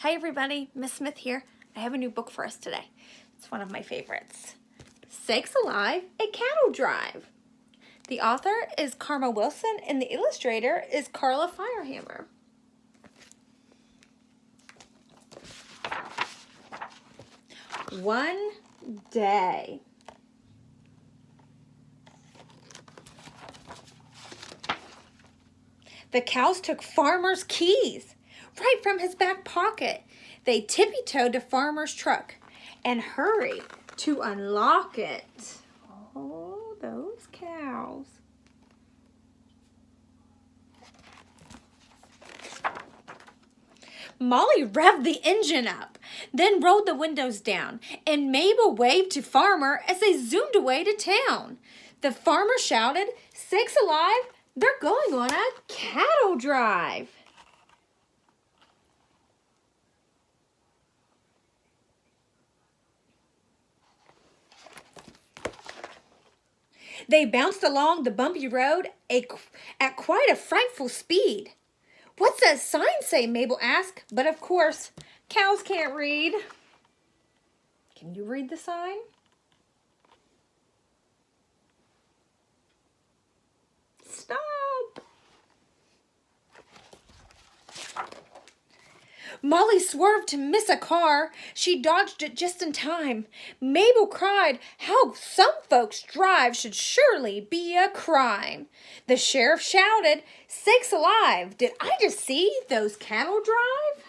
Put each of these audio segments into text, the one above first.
Hi everybody, Miss Smith here. I have a new book for us today. It's one of my favorites. Sakes Alive, A Cattle Drive. The author is Karma Wilson and the illustrator is Carla Firehammer. One day. The cows took Farmer's keys right from his back pocket. They tippy-toed to Farmer's truck and hurried to unlock it. Oh, those cows. Molly revved the engine up, then rolled the windows down, and Mabel waved to Farmer as they zoomed away to town. The farmer shouted, "Sakes alive, they're going on a cattle drive." They bounced along the bumpy road at quite a frightful speed. "What's that sign say?" Mabel asked, but of course, cows can't read. Can you read the sign? Stop! Molly swerved to miss a car. She dodged it just in time. Mabel cried, "How some folks drive should surely be a crime." The sheriff shouted, "Sakes alive, did I just see those cattle drive?"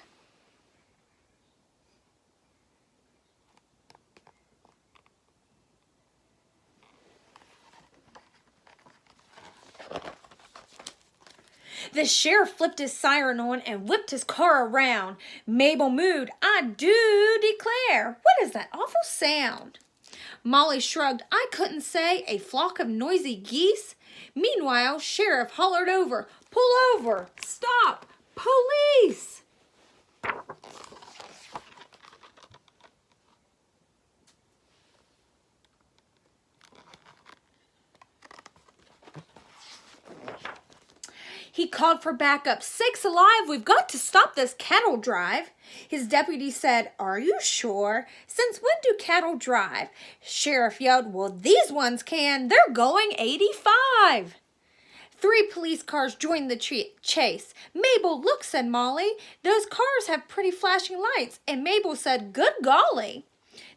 The sheriff flipped his siren on and whipped his car around. Mabel mooed, "I do declare, what is that awful sound?" Molly shrugged, "I couldn't say, a flock of noisy geese." Meanwhile, Sheriff hollered over, "Pull over, stop, police!" He called for backup. "Sakes alive, we've got to stop this cattle drive." His deputy said, "Are you sure? Since when do cattle drive?" Sheriff yelled, "Well, these ones can. They're going 85. 3 police cars joined the chase. "Mabel, look," said Molly. "Those cars have pretty flashing lights." And Mabel said, "Good golly."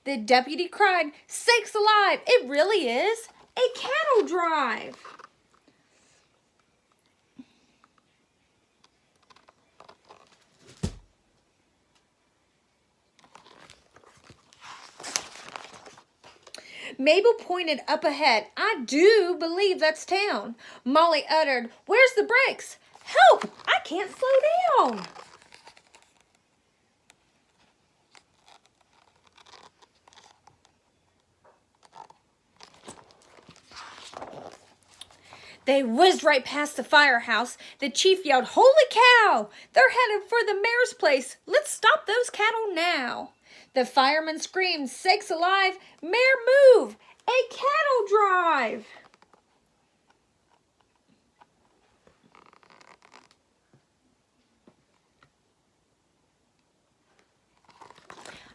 The deputy cried, "Sakes alive, it really is a cattle drive." Mabel pointed up ahead. "I do believe that's town." Molly uttered, "Where's the brakes? Help! I can't slow down." They whizzed right past the firehouse. The chief yelled, "Holy cow! They're headed for the mayor's place. Let's stop those cattle now." The fireman screamed, "Sakes alive! Mayor, move! A cattle drive!"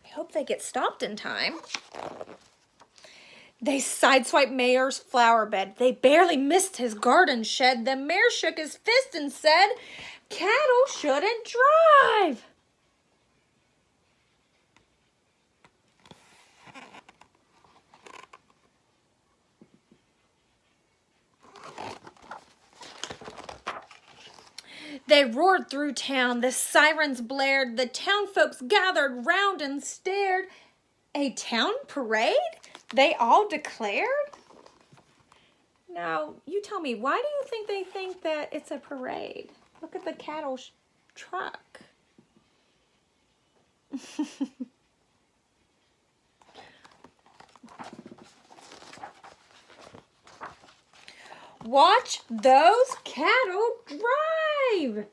I hope they get stopped in time. They sideswiped Mayor's flower bed. They barely missed his garden shed. The mayor shook his fist and said, "Cattle shouldn't drive." They roared through town. The sirens blared. The town folks gathered round and stared. A town parade? They all declared? Now, you tell me, why do you think they think that it's a parade? Look at the cattle truck. Watch those cattle drive.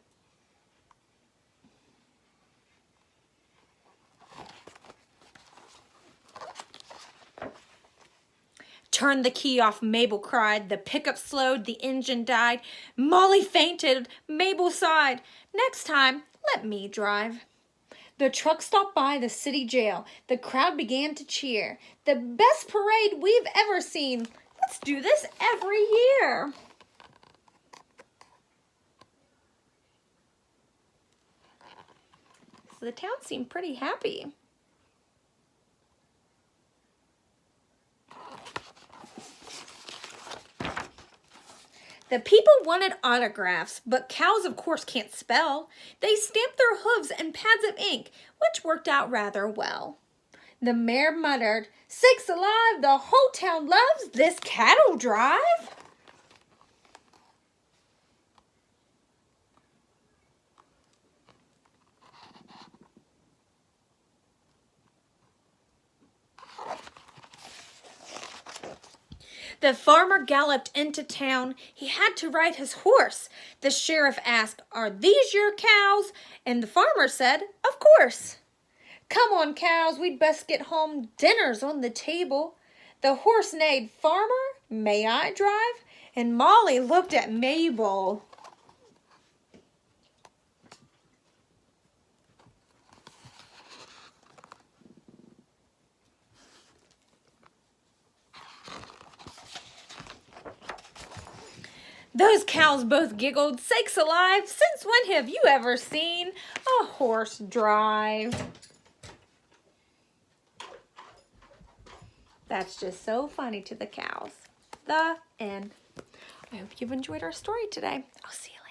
Turn the key off, Mabel cried. The pickup slowed, the engine died. Molly fainted, Mabel sighed. Next time, let me drive. The truck stopped by the city jail. The crowd began to cheer. The best parade we've ever seen. Let's do this every year. So the town seemed pretty happy. The people wanted autographs, but cows, of course, can't spell. They stamped their hooves and pads of ink, which worked out rather well. The mayor muttered, "Sakes alive, the whole town loves this cattle drive." The farmer galloped into town. He had to ride his horse. The sheriff asked, "Are these your cows?" And the farmer said, "Of course." "Come on, cows, we'd best get home. Dinner's on the table." The horse neighed, "Farmer, may I drive?" And Molly looked at Mabel. Those cows both giggled. "Sakes alive, since when have you ever seen a horse drive?" That's just so funny to the cows. The end. I hope you've enjoyed our story today. I'll see you later.